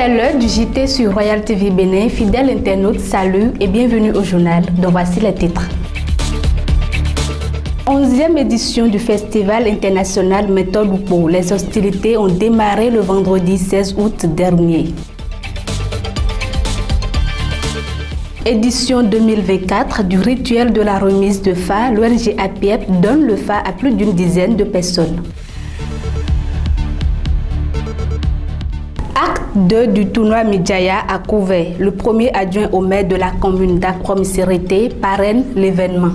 C'est l'heure du JT sur Royal TV Bénin. Fidèles internautes, salut et bienvenue au journal. Donc voici les titres. 11e édition du Festival international Méthode Oupo. Les hostilités ont démarré le vendredi 16 août dernier. Édition 2024 du rituel de la remise de FA, l'ONG APIEP donne le FA à plus d'une dizaine de personnes. Acte 2 du tournoi Midjaya à Couvert. Le premier adjoint au maire de la commune d'Akrom-Sérité parraine l'événement.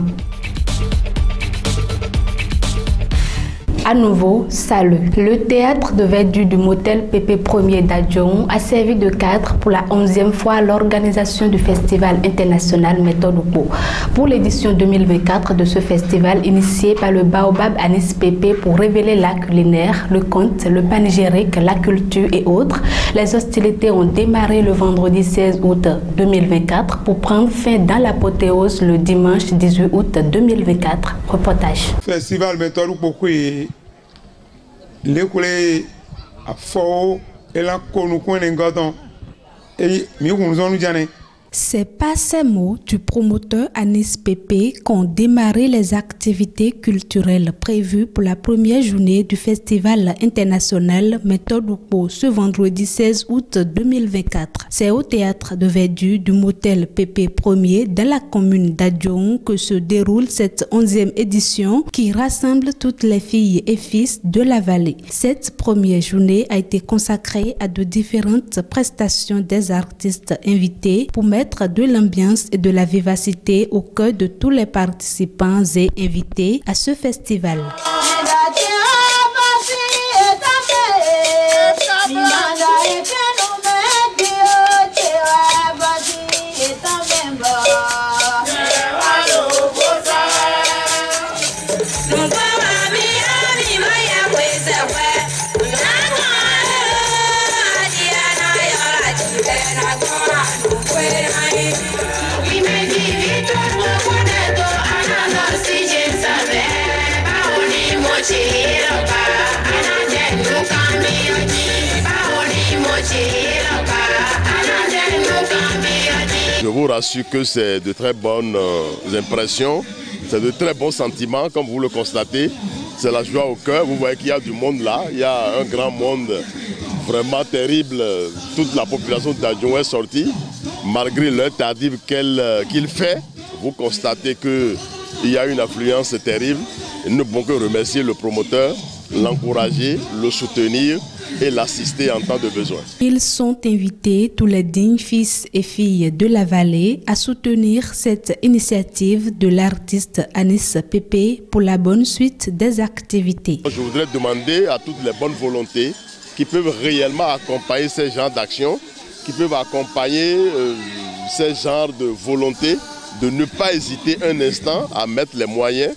À nouveau, salut. Le théâtre de verdure du motel Pépé Ier d'Adjoun a servi de cadre pour la 11e fois à l'organisation du Festival international Méthode Oupo. Pour l'édition 2024 de ce festival initié par le Baobab Anis Pépé pour révéler l'art culinaire, le conte, le panégyrique, la culture et autres, les hostilités ont démarré le vendredi 16 août 2024 pour prendre fin dans l'apothéose le dimanche 18 août 2024. Reportage. Festival Méthode Oupo l'école a fort et la connoissance n'engagement et mieux qu'on nous en nous dit. C'est par ces mots du promoteur Anis Pépé qu'ont démarré les activités culturelles prévues pour la première journée du Festival international Méthode Oupo ce vendredi 16 août 2024. C'est au théâtre de verdure du motel Pépé Ier dans la commune d'Adjoun que se déroule cette 11e édition qui rassemble toutes les filles et fils de la vallée. Cette première journée a été consacrée à de différentes prestations des artistes invités pour mettre de l'ambiance et de la vivacité au cœur de tous les participants et invités à ce festival. Je vous rassure que c'est de très bonnes impressions, c'est de très bons sentiments comme vous le constatez. C'est la joie au cœur, vous voyez qu'il y a du monde là, il y a un grand monde vraiment terrible. Toute la population d'Adjoun est sortie, malgré l'heure tardive qu'il fait. Vous constatez qu'il y a une affluence terrible. Nous ne pouvons que remercier le promoteur, l'encourager, le soutenir et l'assister en temps de besoin. Ils sont invités, tous les dignes fils et filles de la vallée, à soutenir cette initiative de l'artiste Anis Pépé pour la bonne suite des activités. Je voudrais demander à toutes les bonnes volontés qui peuvent réellement accompagner ces genres d'actions, qui peuvent accompagner ces genres de volontés, de ne pas hésiter un instant à mettre les moyens,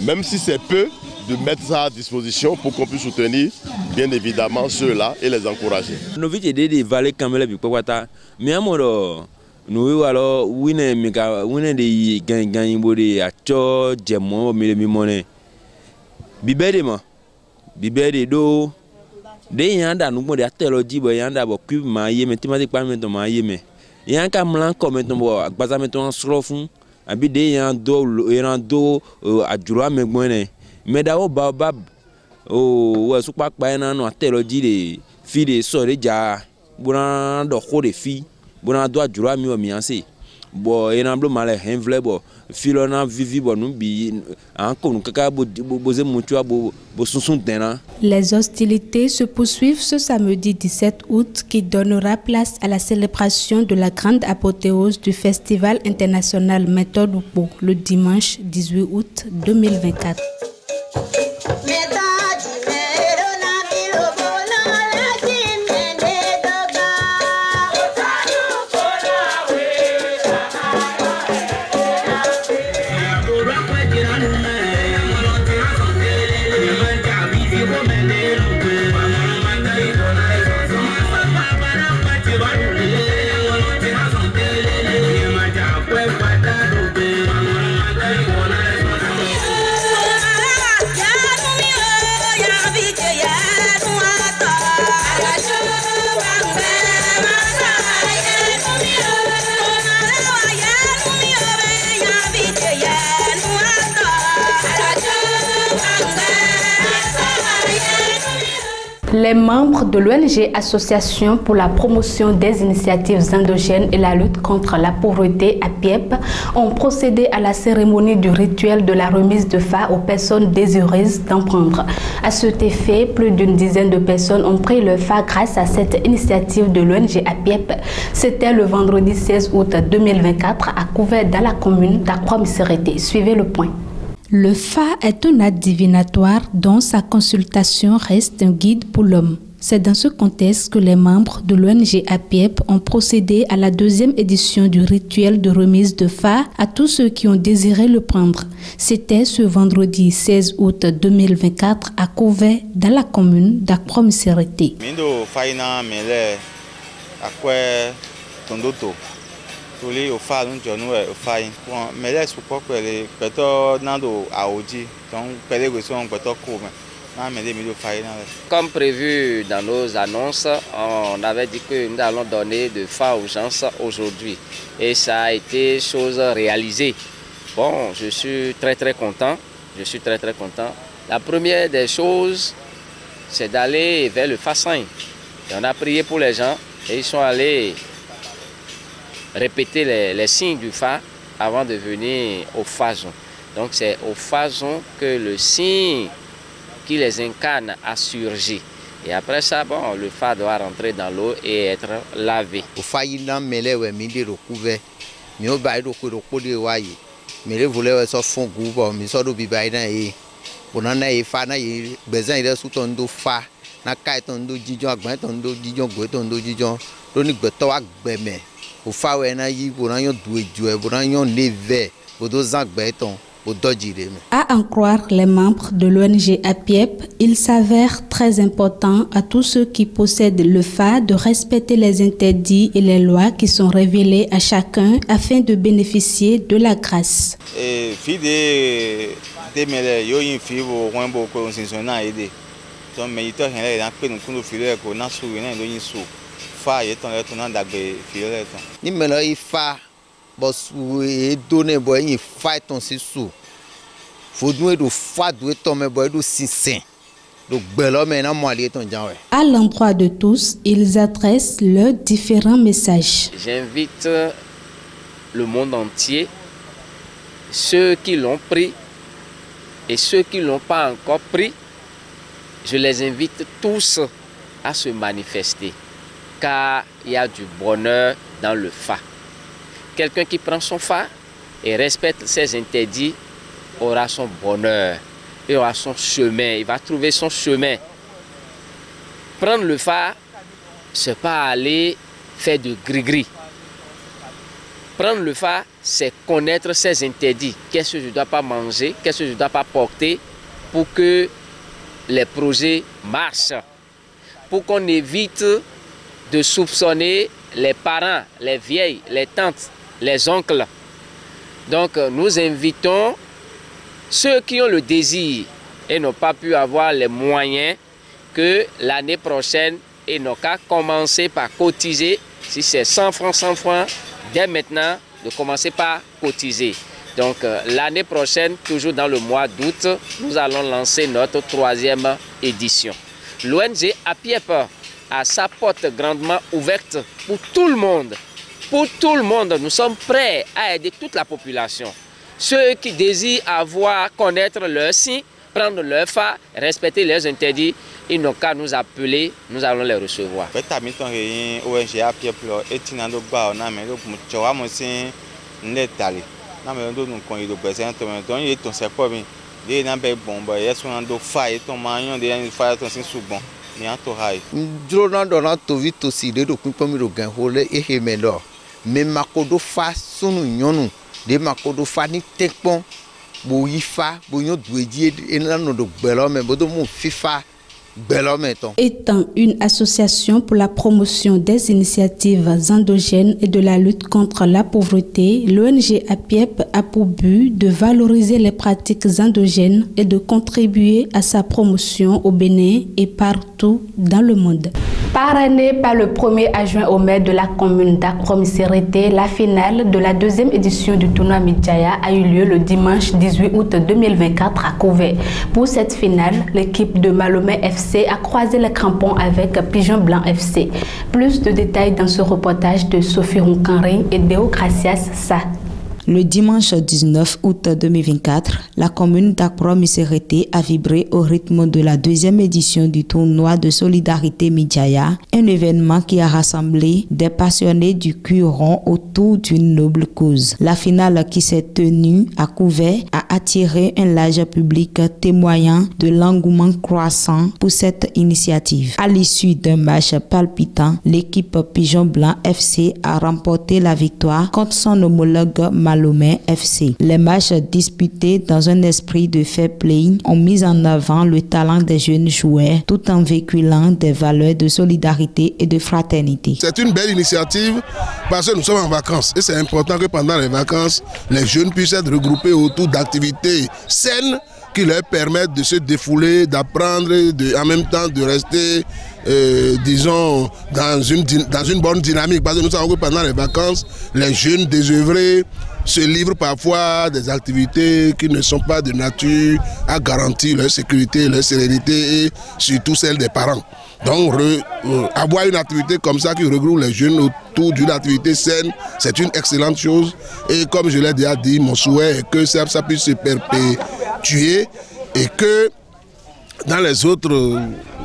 même si c'est peu, de mettre ça à disposition pour qu'on puisse soutenir bien évidemment ceux-là et les encourager. Nous vite des vallées quand même mais alors nous alors oui des gagne body à cho jemo mais bibede do de yanda nous mo de théologie bo yanda bo cube ma yé mais thématique pas mais ma yé mais yanka mlan comme bo agbaza meton slofun abi de yando adjura me gbone mais d'abord Baobab ouais sous pas na no théologie de filles de sœurs ja bona do ko de filles bona do adjura mi o mi anse bo enamblo malé envle bo filona vivi bo nu bi an ko kaka bo boze mutua bo sunsun tena. Les hostilités se poursuivent ce samedi 17 août qui donnera place à la célébration de la grande apothéose du Festival international Méthode Oupo le dimanche 18 août 2024. Les membres de l'ONG Association pour la promotion des initiatives endogènes et la lutte contre la pauvreté APIEP ont procédé à la cérémonie du rituel de la remise de FA aux personnes désireuses d'en prendre. À cet effet, plus d'une dizaine de personnes ont pris le FA grâce à cette initiative de l'ONG APIEP. C'était le vendredi 16 août 2024 à Couvert dans la commune d'Akwa-Missérété. Suivez le point. Le FA est un acte divinatoire dont sa consultation reste un guide pour l'homme. C'est dans ce contexte que les membres de l'ONG APIEP ont procédé à la deuxième édition du rituel de remise de FA à tous ceux qui ont désiré le prendre. C'était ce vendredi 16 août 2024 à Couvert dans la commune d'Akwa-Missérété. Tuli o fa nun jonu e fa yin bon me le support que le peto nando aoji donc pele go son peto ko na me de mi do fa yin. Comme prévu dans nos annonces, on avait dit que nous allons donner de FA aux gens aujourd'hui et ça a été chose réalisée. Bon, je suis très content. Je suis très content. La première des choses, c'est d'aller vers le FA 5. Et on a prié pour les gens et ils sont allés répéter les signes du FA avant de venir au Fazon. Donc c'est au Fazon que le signe qui les incarne a surgi. Et après ça, bon, le FA doit rentrer dans l'eau et être lavé. Au FA, il a mêlé ouais midi recouvert. Mais au bail de waye. Mais le volet soit fond groupe, mais soit du bibaïna et on en a FA na besoin de sous ton dos FA. Na kai ton dos dijon agban ton dos dijon go ton dos dijon. Doni gbeto agbeme. À en croire les membres de l'ONG APIEP, il s'avère très important à tous ceux qui possèdent le FA de respecter les interdits et les lois qui sont révélées à chacun afin de bénéficier de la grâce. Ni melo ifa bosu e donner boy in fight on sisu fodou do fa do tomber boy do sinsin do gbelo me na moali ton janwe. À l'endroit de tous, ils adressent leurs différents messages. J'invite le monde entier, ceux qui l'ont pris et ceux qui l'ont pas encore pris, je les invite tous à se manifester. Car il y a du bonheur dans le FA. Quelqu'un qui prend son FA et respecte ses interdits aura son bonheur, il aura son chemin, il va trouver son chemin. Prendre le FA, c'est pas aller faire de gris-gris. Prendre le FA, c'est connaître ses interdits. Qu'est-ce que je ne dois pas manger, qu'est-ce que je ne dois pas porter pour que les projets marchent, pour qu'on évite de soupçonner les parents, les vieilles, les tantes, les oncles. Donc nous invitons ceux qui ont le désir et n'ont pas pu avoir les moyens que l'année prochaine, ils n'ont qu'à commencer par cotiser. Si c'est 100 francs, dès maintenant, de commencer par cotiser. Donc l'année prochaine, toujours dans le mois d'août, nous allons lancer notre 3e édition. L'ONG APIEP à sa porte grandement ouverte pour tout le monde. Pour tout le monde, nous sommes prêts à aider toute la population. Ceux qui désirent connaître leurs signes, prendre leur FA, respecter leurs interdits, ils n'ont qu'à nous appeler, nous allons les recevoir. Mais makodo fa sunu nyonu de makodo fa ni tekpon bo yifa bo nyo dueji enano do gbelo me bodo mu fifa. Étant une association pour la promotion des initiatives endogènes et de la lutte contre la pauvreté, l'ONG APIEP a pour but de valoriser les pratiques endogènes et de contribuer à sa promotion au Bénin et partout dans le monde. Parrainée par le premier adjoint au maire de la commune d'Akwa-Missérété, la finale de la 2e édition du tournoi Midjaya a eu lieu le dimanche 18 août 2024 à Couvert. Pour cette finale, l'équipe de Malomé FC FC a croisé les crampons avec Pigeon Blanc FC. Plus de détails dans ce reportage de Sophie Roncanrin et Deo Gracias Sa. Le dimanche 19 août 2024, la commune d'Akpro-Miserete a vibré au rythme de la deuxième édition du tournoi de solidarité Midjaya, un événement qui a rassemblé des passionnés du cul rond autour d'une noble cause. La finale qui s'est tenue à Couvert a attiré un large public témoignant de l'engouement croissant pour cette initiative. À l'issue d'un match palpitant, l'équipe Pigeon Blanc FC a remporté la victoire contre son homologue Malomé FC. Les matchs disputés dans un esprit de fair play ont mis en avant le talent des jeunes joueurs tout en véhiculant des valeurs de solidarité et de fraternité. C'est une belle initiative parce que nous sommes en vacances et c'est important que pendant les vacances, les jeunes puissent être regroupés autour d'activités saines qui leur permettent de se défouler, d'apprendre, en même temps de rester, disons, dans une bonne dynamique. Parce que nous savons que pendant les vacances, les jeunes désœuvrés se livrent parfois à des activités qui ne sont pas de nature à garantir leur sécurité, leur sérénité et surtout celle des parents. Donc, avoir une activité comme ça qui regroupe les jeunes autour d'une activité saine, c'est une excellente chose. Et comme je l'ai déjà dit, mon souhait est que ça puisse se perpétuer et que dans les autres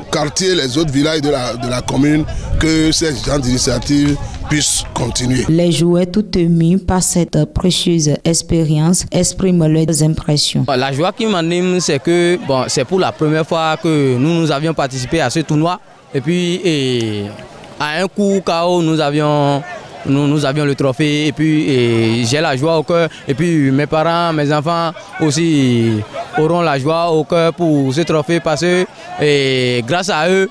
quartiers, les autres villages de la commune, que ces gens d'initiative puissent continuer. Les joueurs tout émus par cette précieuse expérience expriment leurs impressions. La joie qui m'anime, c'est que c'est pour la première fois que nous avions participé à ce tournoi. Et puis, à un coup KO, nous avions le trophée. Et puis, j'ai la joie au cœur. Et puis, mes parents, mes enfants aussi auront la joie au cœur pour ce trophée parce que grâce à eux,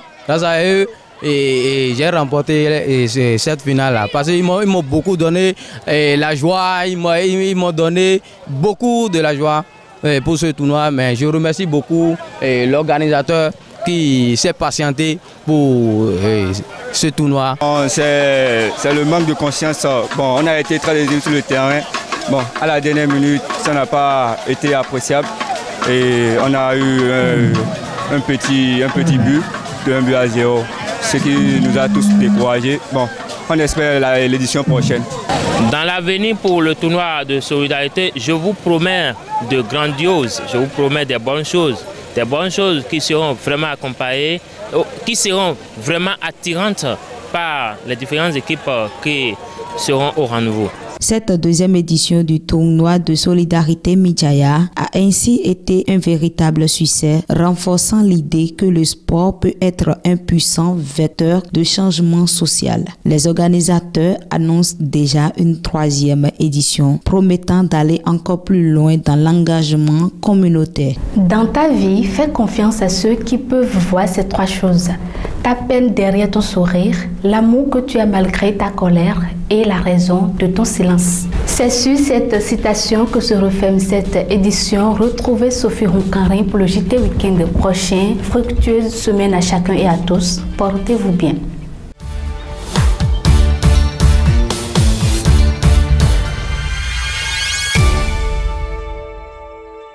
et j'ai remporté cette finale-là. Parce qu'ils m'ont beaucoup donné la joie, ils m'ont donné beaucoup de la joie pour ce tournoi. Mais je remercie beaucoup l'organisateur qui s'est patienté pour ce tournoi. C'est le manque de conscience. Bon, on a été très déçus sur le terrain. Bon, à la dernière minute, ça n'a pas été appréciable. Et on a eu un petit but de 1-0. Ce qui nous a tous découragés. Bon, on espère l'édition prochaine. Dans l'avenir pour le tournoi de solidarité, je vous promets de grandioses, je vous promets des bonnes choses qui seront vraiment accompagnées, qui seront vraiment attirantes par les différentes équipes qui seront au rendez-vous. Cette deuxième édition du tournoi de solidarité Midjaya a ainsi été un véritable succès, renforçant l'idée que le sport peut être un puissant vecteur de changement social. Les organisateurs annoncent déjà une troisième édition, promettant d'aller encore plus loin dans l'engagement communautaire. Dans ta vie, fais confiance à ceux qui peuvent voir ces trois choses. Ta peine derrière ton sourire, l'amour que tu as malgré ta colère et la raison de ton silence. C'est sur cette citation que se referme cette édition. Retrouvez Sophie Roncanrin pour le JT Week-end prochain. Fructueuse semaine à chacun et à tous. Portez-vous bien.